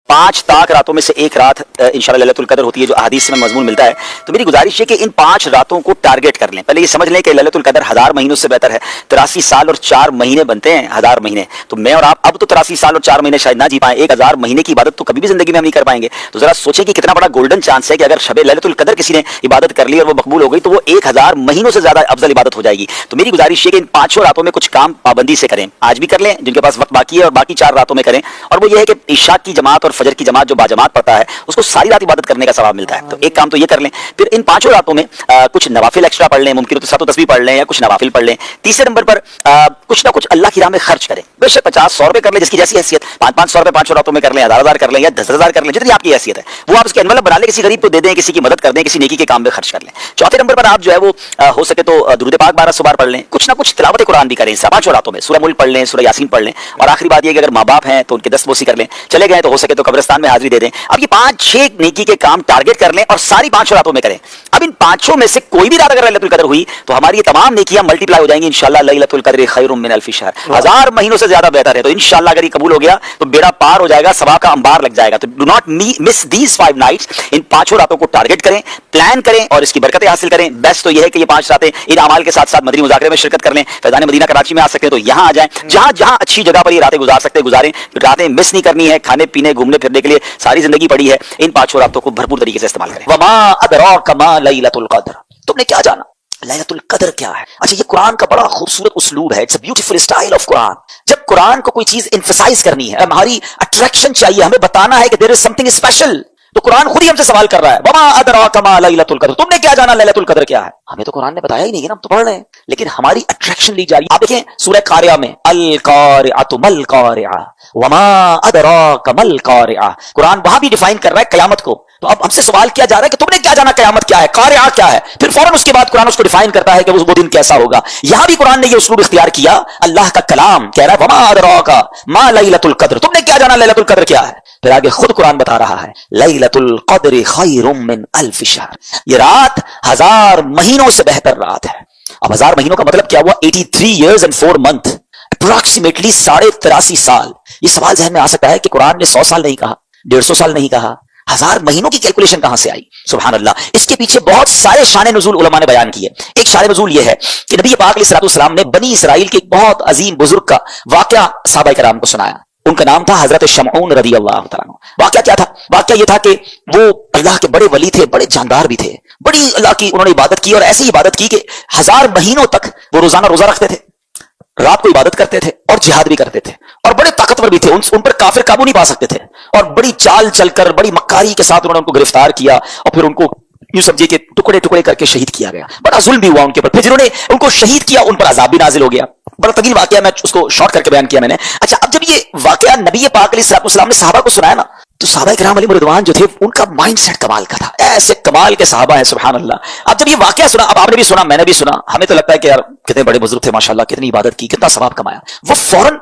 5 ताक रातों में से एक रात इंशाल्लाह लैलतुल कदर होती है, जो अहादीस में मजमून मिलता है। तो मेरी गुजारिश है कि इन 5 रातों को टारगेट कर लें। पहले ये समझ लें कि लैलतुल कदर 1000 महीनों से बेहतर है। 83 साल और 4 महीने बनते हैं 1000 महीने। तो मैं और आप अब तो 83 साल और 4 महीने शायद ना जी पाएं, 1000 महीने की इबादत तो कभी भी जिंदगी में हम नहीं कर पाएंगे। तो जरा सोचें कि कितना बड़ा गोल्डन चांस है कि अगर शबे लैलतुल कदर किसी ने इबादत कर ली और वो मकबूल हो गई तो वो 1000 महीनों से ज्यादा अफजल इबादत हो जाएगी। तो मेरी गुजारिश है कि इन 5 रातों में कुछ काम पाबंदी से करें। आज भी कर लें जिनके पास वक्त बाकी है, और बाकी 4 रातों में करें। और वो ये है कि इशा की जमात और फजर की जमात जो बाजमात पड़ता है उसको सारी रात इबादत करने का सवाब मिलता है। तो एक काम तो ये कर लें। फिर इन 5 रातों में कुछ नवाफिल एक्स्ट्रा पढ़ लें, मुमकिन तो 7 तस्बीह पढ़ लें या कुछ नवाफिल पढ़ लें। तीसरे नंबर पर कुछ ना कुछ अल्लाह की राह में खर्च करें। बेशक 50-100 रुपए कर लें, जिसकी जैसी हैसियत। 500 रुपए 5 रातों में कर लें, 1000 कर लें या 10,000 कर लें, जितनी आपकी हैसियत है वो आप उसके एनवलप बना लें, किसी गरीब को दे दें, किसी की मदद कर दें, किसी नेकी के काम में खर्च कर लें। चौथे नंबर पर आप जो है वो हो सके तो दुरूद पाक 1200 बार पढ़ लें। कुछ ना कुछ तिलावत कुरान भी करें 5 रातों में। सूरह मुल्क पढ़ लें, सूरह यासीन पढ़ लें। और आखिरी बात ये कि अगर माँ बाप हैं तो उनके दस्तबोसी कर लें, चले गए तो हो सके तो कब्रिस्तान में हाजिरी दे दें। अब ये 5-6 नेकी के काम टारगेट कर लें और सारी 5 रातों में करें। अब इन 5 में से कोई भी रात अगर लैलतुल कदर हुई तो हमारी ये तमाम नेकियां मल्टीप्लाई हो जाएंगी इंशाल्लाह। लैलतुल कदर खैरुम मिन अल्फि शहर, 1000 महीनों से ज्यादा बेहतर है। तो इंशाल्लाह अगर ये कबूल हो गया तो बेड़ा पार हो जाएगा, सवाब का अंबार लग जाएगा। तो do not miss these 5 nights. इन 5 रातों को टारगेट करें, प्लान करें और इसकी बरकतें हासिल करें। बेस्ट तो यह है कि ये 5 रातें इन अमाल के साथ साथ मदनी मुज़ाकरे में शिरकत कर लें। फैज़ान मदीना कराची में आ सकते हैं तो यहाँ आ जाएं। जहां जहां अच्छी जगह पर ये रातें गुजार सकते हैं गुजारें। रातें मिस नहीं करनी है। खाने पीने घूमने फिरने के लिए सारी जिंदगी पड़ी है। इन 5 रातों को भरपूर तरीके से इस्तेमाल करें। वमा अदराका मा लैलतुल कद्र, तुमने क्या जाना लैलतुल कद्र क्या है? अच्छा, ये कुरान का बड़ा खूबसूरत उसलूब है। It's a beautiful style of Quran. जब कुरान को कोई चीज एम्फसाइज करनी है, हमारी अट्रैक्शन चाहिए, हमें बताना है कि देयर इज समथिंग स्पेशल, तो कुरान खुद ही हमसे सवाल कर रहा है, वमा अदराका मा लैलतुल कद्र, तुमने क्या जाना लैलतुल कद्र क्या है? हमें तो कुरान ने बताया ही नहीं है ना, हम तो पढ़ रहे हैं, लेकिन हमारी अट्रैक्शन ली जा रही है। आप देखें सूरह कारिया में अल कारिअतु मल कारिआ वमा अदराका मल कारिआ, कुरान वहां भी डिफाइन कर रहा है कयामत को। तो अब हमसे सवाल किया जा रहा है कि तुमने क्या जाना कयामत क्या है, कारिआ क्या है? फिर फौरन उसके बाद कुरान उसको डिफाइन करता है कि वो दिन कैसा होगा। यहां भी कुरान ने ये उसलूब इख्तियार किया, अल्लाह का कलाम कह रहा है वमा अदराका मा लैलतुल कद्र, तुमने क्या जाना लैलतुल कद्र क्या है? फिर आगे खुद कुरान बता रहा है लैलतुल कद्र खैरुम मिन अल्फि शहर, ये रात 1000 महीनों से बेहतर रात है। अब 1000 महीनों का मतलब क्या हुआ? 83 years and 4 months, अप्रोक्सीमेटली 83.5 साल। ये सवाल ज़हन में आ सकता है कि कुरान ने 100 साल नहीं कहा, 150 साल नहीं कहा, 1000 महीनों की कैलकुलेशन कहां से आई? सुभान अल्लाह। इसके पीछे बहुत सारे शान नुज़ूल उलमा ने बयान किए। एक शान नुज़ूल ये है कि नबी पाक अलैहिस्सलाम ने बनी इसराइल के एक बहुत अजीम बुजुर्ग का वाकया सहाबा किराम को सुनाया। उनका नाम था हजरत शमऊन रज़ियल्लाहु तआला अन्हु। वाकया क्या था? वाकया ये था कि वो अल्लाह के बड़े वली थे, बड़े जानदार भी थे, बड़ी अल्लाह की उन्होंने इबादत की, और ऐसी इबादत की कि 1000 महीनों तक वो रोजाना रोजा रखते थे, रात को इबादत करते थे और जिहाद भी करते थे, और बड़े ताकतवर भी थे। उन पर काफिर काबू नहीं पा सकते थे, और बड़ी चाल चलकर बड़ी मक्कारी के साथ उन्होंने उनको गिरफ्तार किया और फिर उनको यूं समझिए कि टुकड़े टुकड़े करके शहीद किया गया। बड़ा जुल्म भी हुआ उनके ऊपर। फिर जिन्होंने उनको शहीद किया उन पर अजाब भी नाजिल हो गया। बड़ा तवील वाकया, मैं उसको शॉर्ट करके बयान किया मैंने। अच्छा, अब जब ये वाकया नबी पाक अलैहिस्सलाम ने सहाबा को सुनाया ना, तो सहाबा किराम अलैहिम रिदवान जो थे उनका माइंडसेट कमाल का था। ऐसे कमाल के सहाबा हैं, सुभान अल्लाह। अब जब ये वाकया सुना, अब आपने भी सुना, मैंने भी सुना, हमें तो लगता है कि यार कितने बड़े बुजुर्ग थे माशाल्लाह, कितनी इबादत की, कितना सवाब कमाया। वो फौरन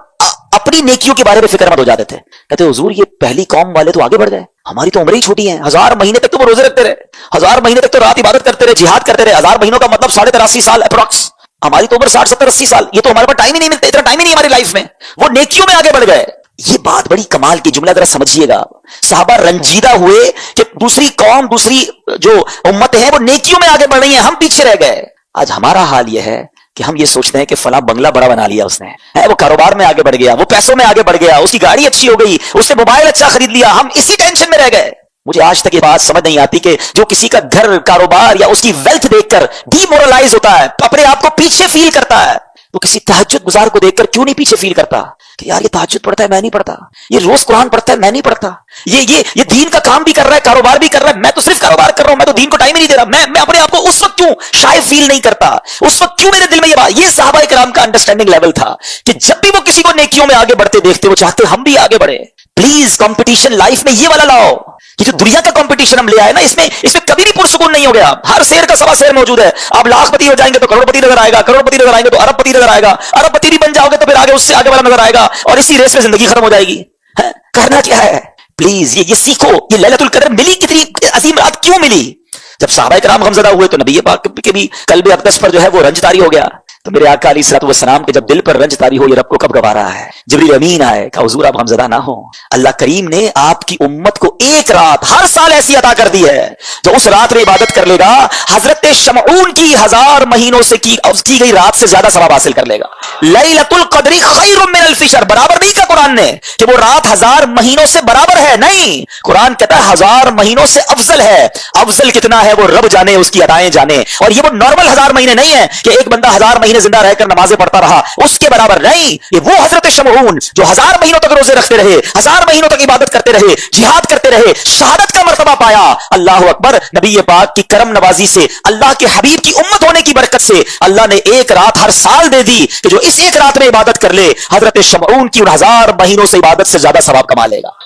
अपनी नेकियों के बारे में फिक्रमंद हो जाते थे। कहते हुजूर ये पहली कौम वाले तो आगे बढ़ गए, हमारी तो उम्र ही छोटी है। 1000 महीने तक तो वो रोजे रखते रहे, 1000 महीने तक तो रात इबादत करते रहे, जिहाद करते रहे। 1000 महीनों का मतलब 83.5 साल अप्रॉक्स। हमारी तो उम्र 60, 70, 80 साल। ये तो हमारे पास टाइम ही नहीं मिलता, इतना टाइम ही नहीं हमारी लाइफ में। वो नेकियों में आगे बढ़ गए। ये बात बड़ी कमाल की, जुमला जरा समझिएगा। साहबा रंजीदा हुए कि दूसरी कौम, दूसरी जो उम्मत है वो नेकियों में आगे बढ़ रही है, हम पीछे रह गए। आज हमारा हाल यह है कि हम ये सोचते हैं कि फला बंगला बड़ा बना लिया उसने, है वो कारोबार में आगे बढ़ गया, वो पैसों में आगे बढ़ गया, उसकी गाड़ी अच्छी हो गई, उसने मोबाइल अच्छा खरीद लिया, हम इसी टेंशन में रह गए। मुझे आज तक ये बात समझ नहीं आती कि जो किसी का घर, कारोबार या उसकी वेल्थ देखकर डीमोरलाइज होता है, अपने आप को पीछे फील करता है, वो किसी तहज्जुद गुजार को देखकर क्यों नहीं पीछे फील करता कि यार ये तहज्जुद पढ़ता है, मैं नहीं पढ़ता, ये रोज कुरान पढ़ता है, मैं नहीं पढ़ता, ये दीन का काम भी कर रहा है, कारोबार भी कर रहा है, मैं तो सिर्फ कारोबार कर रहा हूं, मैं तो दीन को टाइम ही नहीं दे रहा। मैं अपने आप को उस वक्त क्यों शायद फील नहीं करता? उस वक्त क्यों मेरे दिल में ये बात? ये सहाबा इकराम का अंडरस्टैंडिंग लेवल था कि जब भी वो किसी को नेकियों में आगे बढ़ते देखते, वो चाहते हम भी आगे बढ़े। प्लीज कंपटीशन लाइफ में ये वाला लाओ। ये जो दुनिया का कंपटीशन हम ले आए ना, इसमें कभी भी पुरसुकून नहीं हो गया। हर शेर का सवा शेर मौजूद है। आप लाखपति हो जाएंगे तो करोड़पति नजर आएगा, करोड़पति नजर आएंगे तो अरबपति नजर आएगा, अरबपति भी बन जाओगे तो फिर आगे उससे आगे वाला नजर आएगा, और इसी रेस में जिंदगी खत्म हो जाएगी। करना क्या है? प्लीज ये सीखो। ये लैलतुल कद्र मिली, कितनी अजीम रात क्यों मिली? जब सहाबा किराम गमज़दा हुए तो नबी पाक के भी कल्ब अक़दस पर जो है वो रंज तारी हो गया। तो मेरे आका अलैहिस्सलाम के जब दिल पर रंज तारी हो, ये रब को कब गवा रहा है? जिब्रील अमीन आए, कहा हुजूर आप गमज़दा ना हो, अल्लाह करीम ने आपकी उम्मत को एक रात हर साल ऐसी अता कर दी है जो उस रात में इबादत कर लेगा, हजरत शमऊन की 1000 महीनों से की गई रात से ज्यादा सवाब हासिल कर लेगा। लैलतुल क़द्री खैरुम मिन अल्फ़ि शहर, बराबर नहीं कहा कुरान ने कि वो रात 1000 महीनों से बराबर है, नहीं, कुरान कहता है 1000 महीनों से अफजल है। अफजल कितना है वो रब जाने, उसकी अदाएं जाने। और ये वो नॉर्मल 1000 महीने नहीं है कि एक बंदा 1000 महीने जिंदा रहकर नमाजें पढ़ता रहा, उसके बराबर नहीं। ये वो हजरत शमऊन जो 1000 महीनों तक रोजे रखते रहे, 1000 महीनों तक इबादत करते रहे, जिहाद करते रहे, शहादत का मर्तबा पाया। अल्लाह अकबर, नबी पाक की करम नवाजी से, अल्लाह के हबीब की उम्मत होने की बरकत से अल्लाह ने एक रात हर साल दे दी कि जो इस एक रात में इबादत कर ले, हजरत शमऊन की उन 1000 महीनों से इबादत से ज्यादा सवाब कमा लेगा।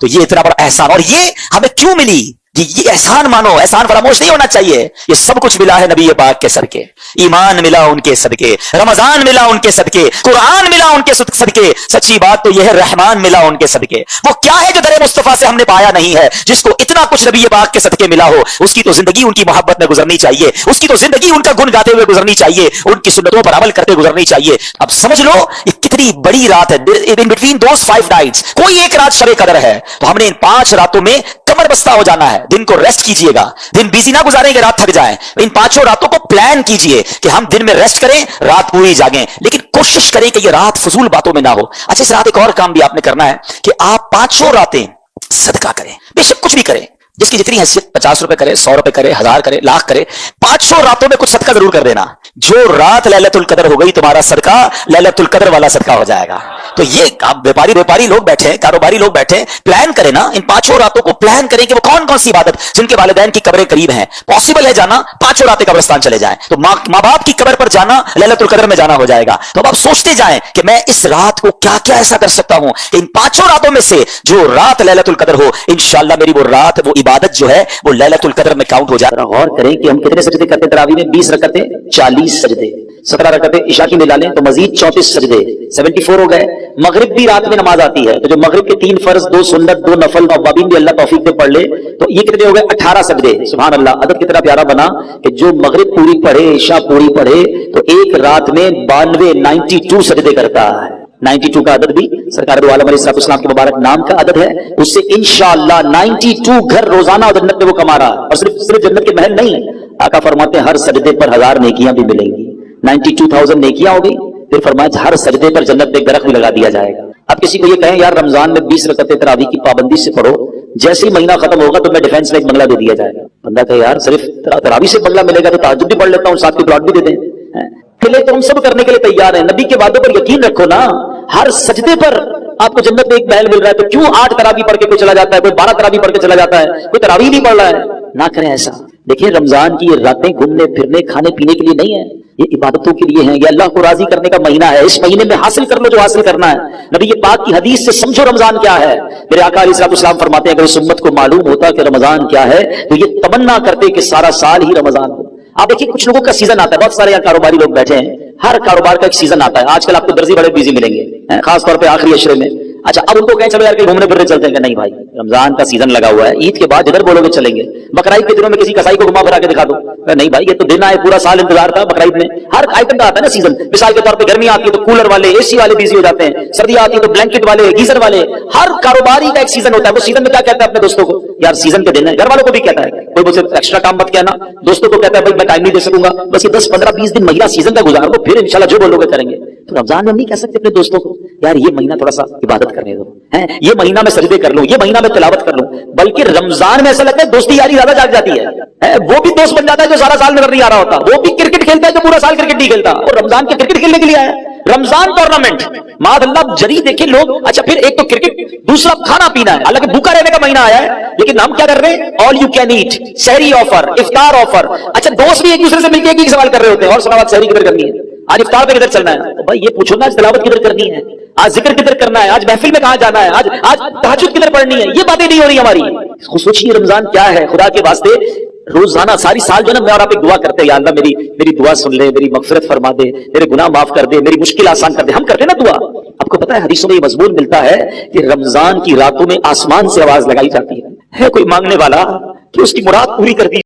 तो ये इतना बड़ा एहसान, और ये हमें क्यों मिली? ये एहसान मानो, एहसान फरामोश नहीं होना चाहिए। ये सब कुछ मिला है नबी पाक के सदके, ईमान मिला उनके सदके, रमजान मिला उनके सदके, कुरान मिला उनके सदके। सच्ची बात तो यह है, रहमान मिला उनके सदके। वो क्या है जो दरे मुस्तफा से हमने पाया नहीं है? जिसको इतना कुछ नबी पाक के सदके मिला हो, उसकी तो जिंदगी उनकी मोहब्बत में गुजरनी चाहिए, उसकी तो जिंदगी उनका गुण गाते हुए गुजरनी चाहिए, उनकी सुन्नतों पर अमल करते गुजरनी चाहिए। अब समझ लो ये कितनी बड़ी रात है। इन बिटवीन दोस 5 नाइट्स कोई एक रात शब कदर है, तो हमने इन 5 रातों में कमर बस्ता हो जाना है। दिन को रेस्ट कीजिएगा, दिन बिजी ना गुजारेंगे, रात थक जाए। इन 5 रातों को प्लान कीजिए कि हम दिन में रेस्ट करें, रात पूरी जागें, लेकिन कोशिश करें कि ये रात फजूल बातों में ना हो। अच्छा, इस रात एक और काम भी आपने करना है कि आप 5 रातें सदका करें, बेशक कुछ भी करें, जिसकी जितनी हैसियत, 50 रुपए करे, 100 रुपए करे, 1000 करे, लाख करे, 5 रातों में कुछ सदका जरूर कर देना। जो रात लैलतुल कदर हो गई, तुम्हारा सदका लैलतुल कदर वाला सदका हो जाएगा। तो ये व्यापारी लोग बैठे, कारोबारी लोग बैठे, प्लान करें ना, इन 5 रातों को प्लान करें कि वो कौन कौन सी इबादत, जिनके वालिदैन की कब्रें करीब हैं, पॉसिबल है जाना, 5 रातें कब्रिस्तान चले जाएं, तो माँ बाप की कब्र पर जाना लैलतुल कदर में जाना हो जाएगा। तो अब आप सोचते जाएं कि मैं इस रात को क्या क्या ऐसा कर सकता हूं, इन 5 रातों में से जो रात लैलतुल कदर हो, इंशाअल्लाह मेरी वो रात, वो इबादत जो है वो लैलतुल कदर में काउंट हो जाएगा। गौर करें कि हम कितने सजदे करते तरावी में? 20 रकअतें, 40 सजदे, 17 रकअतें इशा की मिला लें तो मजीद 34 सजदे, 74 हो गए। मगरिब भी रात में नमाज आती है, तो जो मगरिब के 3 फर्ज, 2 सुन्नत, 2 नफल, अव्वाबीन भी अल्लाह तौफीक दे पढ़ ले, तो ये कितने हो गए? 18 सजदे। सुभान अल्लाह, अदद कितना प्यारा बना कि जो मगरिब पूरी पढ़े, इशा पूरी पढ़े, तो एक रात में 92 सजदे करता है। 92 का अदद भी सरकार दो आलम अलैहिस्सलाम के मुबारक नाम का अदद है। उससे इंशाअल्लाह 92 घर रोजाना जन्नत में वो कमा रहा है। और सिर्फ जन्नत के महल नहीं, आका फरमाते हैं हर सजदे पर 1000 नेकियां भी मिलेंगी। 92,000 नेकियां हो गई, फिर फरमाया हर सजदे पर जन्नत में दरख्त भी लगा दिया जाएगा। अब किसी को ये कहें यार रमजान में 20 रकअतें तरावी की पाबंदी से पढ़ो, जैसे ही महीना खत्म होगा तो मैं डिफेंस में एक बंगला दे दिया जाएगा। बंदा कहे यार सिर्फ तरावी से बंगला मिलेगा तो तहज्जुद भी पढ़ लेता हूँ, साथ की प्लॉट भी दे दें। पहले तो हम सब करने के लिए तैयार हैं। नबी के वादों पर यकीन रखो ना, हर सजदे पर आपको जन्नत में एक महल मिल रहा है, तो क्यों 8 तरावी पढ़ के कोई चला जाता है, कोई 12 तरावी पढ़ के चला जाता है, कोई तरावी नहीं पढ़ रहा है। ना करें ऐसा। देखिए रमजान की ये रातें घूमने फिरने खाने पीने के लिए नहीं है, ये इबादतों के लिए है। ये अल्लाह को राजी करने का महीना है। इस महीने में हासिल कर लो जो हासिल करना है। नबी ये पाक की हदीस से समझो रमजान क्या है। मेरे आका अलैहिस्सलाम फरमाते हैं अगर इस उम्मत को मालूम होता कि रमजान क्या है तो ये तमन्ना करते कि सारा साल ही रमजान हो। आप देखिए कुछ लोगों का सीजन आता है, बहुत सारे यहाँ कारोबारी लोग बैठे हैं, हर कारोबार का एक सीजन आता है। आजकल आपको दर्जी बड़े बिजी मिलेंगे, खासतौर पे आखिरी अशरे में। अच्छा, अब उनको कहें चलो यार कहीं घूमने फिरने चलते हैं, नहीं भाई रमजान का सीजन लगा हुआ है, ईद के बाद जिधर बोलोगे चलेंगे। बकरीद के दिनों में किसी कसाई को घुमा फिरा के दिखा दो, नहीं भाई ये तो दिन आए, पूरा साल इंतजार था। बकरीद में हर आइटम का आता है ना सीजन। मिसाल के तौर पे गर्मी आती है तो कूलर वाले, एसी वाले बिजी हो जाते हैं, सर्दी आती है तो ब्लैंकेट वाले, गीजर वाले, हर कारोबारी का एक सीजन होता है। वो सीजन में क्या कहता है अपने दोस्तों को, यार सीजन के दिन है। घर वालों को भी कहता है, कोई मुझसे एक्स्ट्रा काम मत कहना। दोस्तों को कहता है भाई मैं टाइम नहीं दे सकूंगा, बस ये 10, 15, 20 दिन महीना सीजन का गुजार लो, फिर इंशाल्लाह जो बोलोगे करेंगे। तो रमजान में नहीं कह सकते अपने दोस्तों को यार ये महीना थोड़ा सा इबादत करने दो, हैं ये महीना में सजदे कर लूं, ये महीना में तिलावत कर लूं। बल्कि रमजान में ऐसा लगता है दोस्ती यारी ज्यादा जाग जाती है। वो भी दोस्त बन जाता है जो सारा साल नजर नहीं आ रहा होता, वो भी क्रिकेट खेलता है जो पूरा साल क्रिकेट नहीं खेलता, और रमजान के क्रिकेट खेलने के लिए आया। रमजान टूर्नामेंट मादअल्लाह जरी देखे लोग। अच्छा फिर एक तो क्रिकेट, दूसरा खाना पीना है। हालांकि भूखा रहने का महीना आया है, लेकिन हम क्या कर रहे हैं, ऑल यू कैन ईट, सहरी ऑफर, इफ्तार ऑफर। अच्छा दोस्त भी एक दूसरे से मिलकर एक ही सवाल कर रहे होते हैं, और सुना बात सहरी किधर करनी है, आज इफ्तार पे किधर चलना है। तो भाई ये पूछो ना आज तिलावत किधर करनी है, आज जिक्र किधर करना है, आज महफिल में कहां जाना है, आज तहज्जुद किधर पढ़नी है, ये बातें नहीं हो रही हमारी। सोचिए रमजान क्या है। खुदा के वास्ते रोजाना सारी साल जो है ना मैं और आप एक दुआ करते हैं, या अल्लाह मेरी दुआ सुन ले, मेरी मगफिरत फरमा दे, मेरे गुनाह माफ कर दे, मेरी मुश्किल आसान कर दे। हम करते हैं ना दुआ। आपको पता है हदीसों में ये मजमून मिलता है कि रमजान की रातों में आसमान से आवाज लगाई जाती है कोई मांगने वाला कि उसकी मुराद पूरी कर दी।